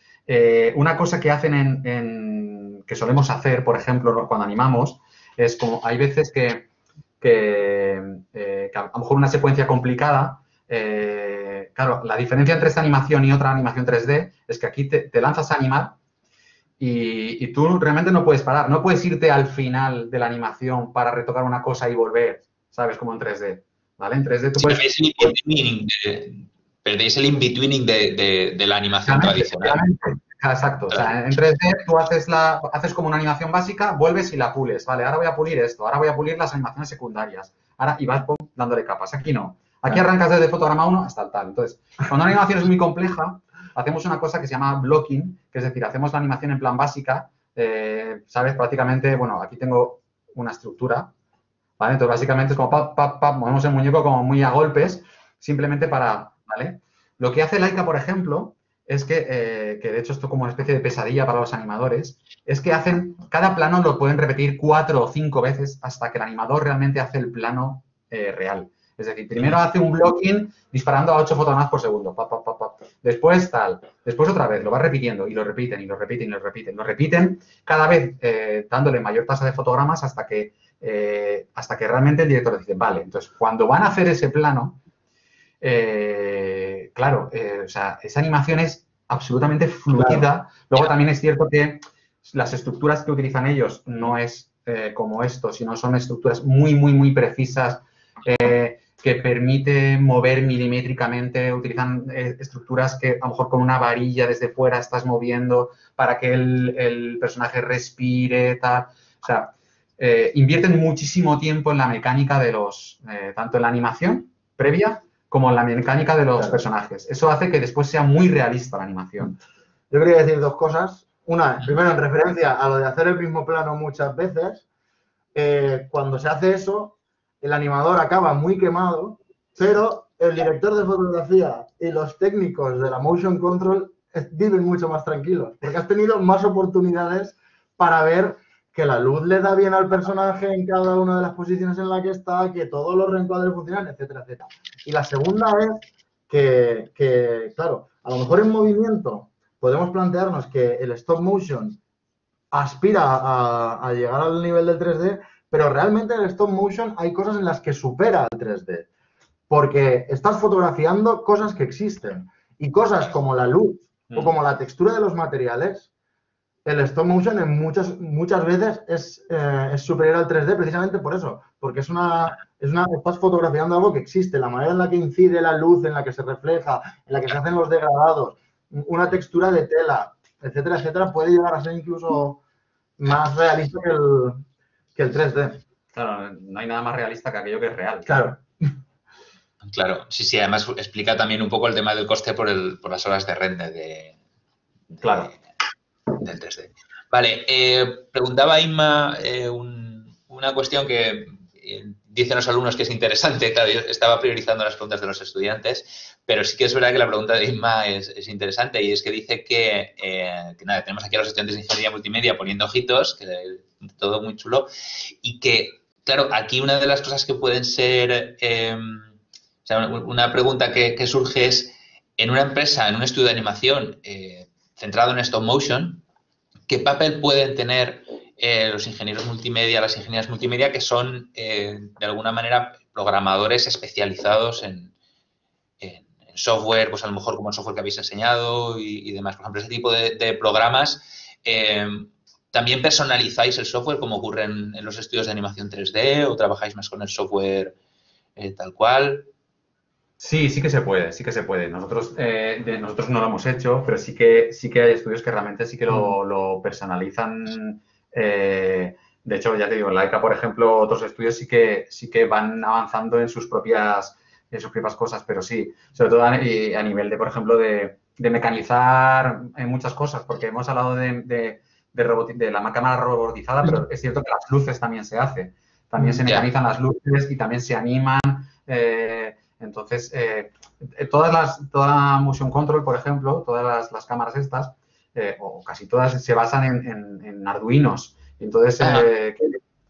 una cosa que hacen que solemos hacer, por ejemplo, cuando animamos, es como hay veces que a lo mejor una secuencia complicada, claro, la diferencia entre esta animación y otra animación 3D es que aquí te lanzas a animar y tú realmente no puedes parar, no puedes irte al final de la animación para retocar una cosa y volver, ¿sabes? Como en 3D, ¿vale? En 3D tú puedes... Perdéis el in-betweening de la animación tradicional. Exacto. O sea, en 3D tú haces como una animación básica, vuelves y la pules. Vale, ahora voy a pulir esto, ahora voy a pulir las animaciones secundarias. Y vas dándole capas. Aquí no. Aquí arrancas desde fotograma 1 hasta el tal. Entonces, cuando una animación es muy compleja, hacemos una cosa que se llama blocking, que es decir, hacemos la animación en plan básica, ¿sabes? Prácticamente, bueno, aquí tengo una estructura, ¿vale? Entonces, básicamente es como movemos el muñeco como muy a golpes, simplemente ¿vale? Lo que hace Laika, por ejemplo, es que de hecho esto es como una especie de pesadilla para los animadores, es que cada plano lo pueden repetir 4 o 5 veces hasta que el animador realmente hace el plano real. Es decir, primero hace un blocking disparando a 8 fotogramas por segundo, después tal, después otra vez, lo va repitiendo y lo repiten y lo repiten y lo repiten. Lo repiten cada vez dándole mayor tasa de fotogramas hasta que realmente el director dice, vale, entonces cuando van a hacer ese plano, claro, o sea, esa animación es absolutamente fluida. Claro. Luego también es cierto que las estructuras que utilizan ellos no es como esto, sino son estructuras muy, muy, muy precisas que permiten mover milimétricamente. Utilizan estructuras que a lo mejor con una varilla desde fuera estás moviendo para que el personaje respire, tal. O sea, invierten muchísimo tiempo en la mecánica de tanto en la animación previa como en la mecánica de los personajes. Eso hace que después sea muy realista la animación. Yo quería decir 2 cosas. Una, primero, en referencia a lo de hacer el mismo plano muchas veces, cuando se hace eso, el animador acaba muy quemado, pero el director de fotografía y los técnicos de la motion control viven mucho más tranquilos, porque has tenido más oportunidades para ver que la luz le da bien al personaje en cada una de las posiciones en la que está, que todos los reencuadres funcionan, etcétera, etcétera. Y la segunda es que, claro, a lo mejor en movimiento podemos plantearnos que el stop motion aspira a llegar al nivel del 3D, pero realmente en el stop motion hay cosas en las que supera al 3D, porque estás fotografiando cosas que existen y cosas como la luz o como la textura de los materiales. El stop motion en muchas veces es superior al 3D precisamente por eso, porque estás fotografiando algo que existe, la manera en la que incide la luz, en la que se refleja, en la que se hacen los degradados, una textura de tela, etcétera, etcétera, puede llegar a ser incluso más realista que el 3D. Claro, no hay nada más realista que aquello que es real. Claro. Claro, sí, además explica también un poco el tema del coste por las horas de render claro. Del 3D. Vale, preguntaba Inma una cuestión que dicen los alumnos que es interesante. Claro, yo estaba priorizando las preguntas de los estudiantes, pero sí que es verdad que la pregunta de Inma es interesante, y es que dice que nada, tenemos aquí a los estudiantes de Ingeniería Multimedia poniendo ojitos, que todo muy chulo, y que, claro, aquí una de las cosas que pueden ser, o sea, una pregunta que surge es en una empresa, en un estudio de animación centrado en stop motion, ¿qué papel pueden tener los ingenieros multimedia, las ingenieras multimedia, que son, de alguna manera, programadores especializados en software, pues a lo mejor como el software que habéis enseñado y demás? Por ejemplo, ese tipo de programas, ¿también personalizáis el software como ocurre en los estudios de animación 3D o trabajáis más con el software tal cual? Sí, sí que se puede, sí que se puede. Nosotros, nosotros no lo hemos hecho, pero sí que hay estudios que realmente sí que lo personalizan. De hecho, ya te digo, en la ECA, por ejemplo, otros estudios sí que van avanzando en sus propias cosas, pero sí, sobre todo a nivel de, por ejemplo, de mecanizar muchas cosas, porque hemos hablado de la cámara robotizada, pero es cierto que las luces también se hace. También se mecanizan las luces y también se animan. Entonces, toda Motion Control, por ejemplo, todas las cámaras estas, o casi todas, se basan en Arduinos. Entonces,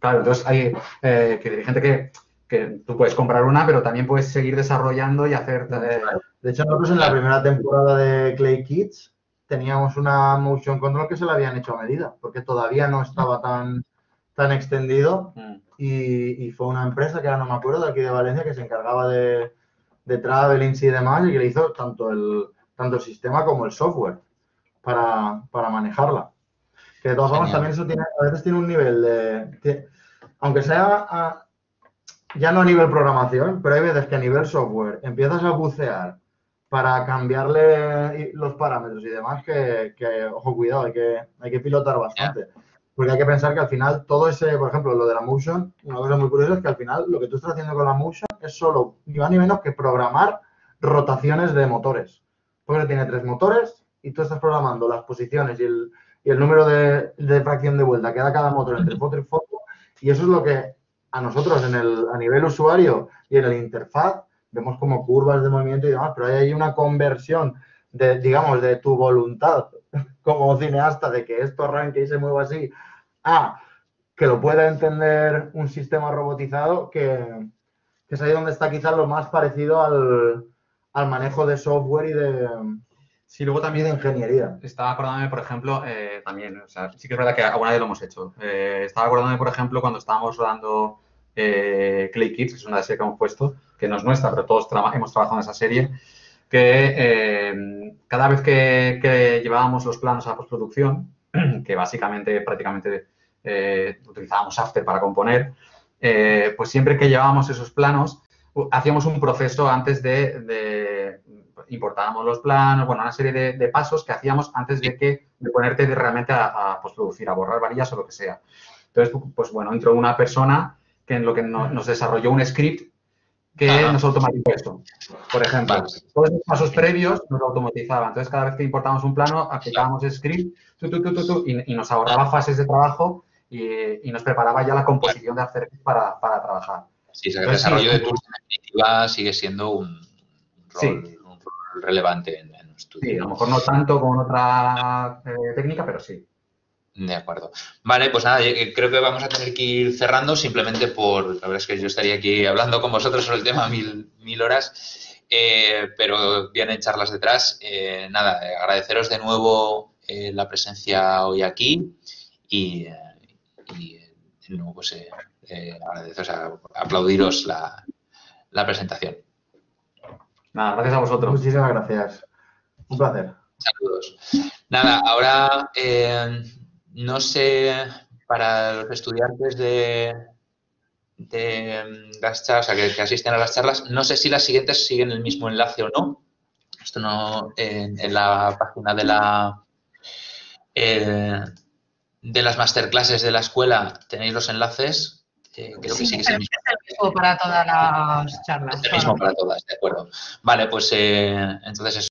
claro, entonces hay gente que tú puedes comprar una, pero también puedes seguir desarrollando y hacer... De hecho, nosotros en la primera temporada de Clay Kids teníamos una Motion Control que se la habían hecho a medida, porque todavía no estaba tan extendido y fue una empresa que ahora no me acuerdo, de aquí de Valencia, que se encargaba de travelings y demás, y que le hizo tanto el sistema como el software para manejarla. Que de todas formas también eso a veces tiene un nivel aunque sea ya no a nivel programación, pero hay veces que a nivel software empiezas a bucear para cambiarle los parámetros y demás, que ojo, cuidado, hay que pilotar bastante. Porque hay que pensar que al final todo ese, por ejemplo, lo de la Motion, una cosa muy curiosa es que al final lo que tú estás haciendo con la Motion es solo, ni más ni menos que programar rotaciones de motores. Porque tiene 3 motores y tú estás programando las posiciones y el número de fracción de vuelta que da cada motor entre foto y foto. Y eso es lo que a nosotros a nivel usuario y en el interfaz vemos como curvas de movimiento y demás, pero hay una conversión digamos, de tu voluntad como cineasta de que esto arranque y se mueva así, que lo pueda entender un sistema robotizado, que es ahí donde está quizás lo más parecido al manejo de software y de... Sí, luego también de ingeniería. Estaba acordándome, por ejemplo, también, o sea, sí que es verdad que alguna vez lo hemos hecho. Estaba acordándome, por ejemplo, cuando estábamos rodando Clay Kids, que es una serie que hemos puesto, que no es nuestra, pero todos hemos trabajado en esa serie, que cada vez que llevábamos los planos a la postproducción, que básicamente prácticamente utilizábamos After para componer, pues siempre que llevábamos esos planos, hacíamos un proceso antes de importábamos los planos, bueno, una serie de pasos que hacíamos antes de ponerte realmente a postproducir, a borrar varillas o lo que sea. Entonces, pues bueno, entró una persona que en lo que nos desarrolló un script que nos automatizó eso. Por ejemplo, todos los pasos previos nos lo automatizaba. Entonces, cada vez que importábamos un plano, aplicábamos el script y nos ahorraba fases de trabajo y nos preparaba ya la composición de After Effects para trabajar. Sí, el desarrollo de tools en definitiva sigue siendo un rol relevante en un estudio. Sí, a lo mejor no tanto como en otra técnica, pero sí. De acuerdo. Vale, pues nada, creo que vamos a tener que ir cerrando simplemente la verdad es que yo estaría aquí hablando con vosotros sobre el tema mil horas, pero vienen charlas detrás. Nada, agradeceros de nuevo la presencia hoy aquí y de nuevo pues agradeceros, aplaudiros la presentación. Nada, gracias a vosotros. Muchísimas gracias. Un placer. Saludos. Nada, ahora no sé, para los estudiantes de las charlas, o sea, que asisten a las charlas, no sé si las siguientes siguen el mismo enlace o no. Esto no, en la página de las masterclasses de la escuela tenéis los enlaces. Creo que sí que es el mismo para todas las charlas. Es el mismo para todas, de acuerdo. Vale, pues entonces eso.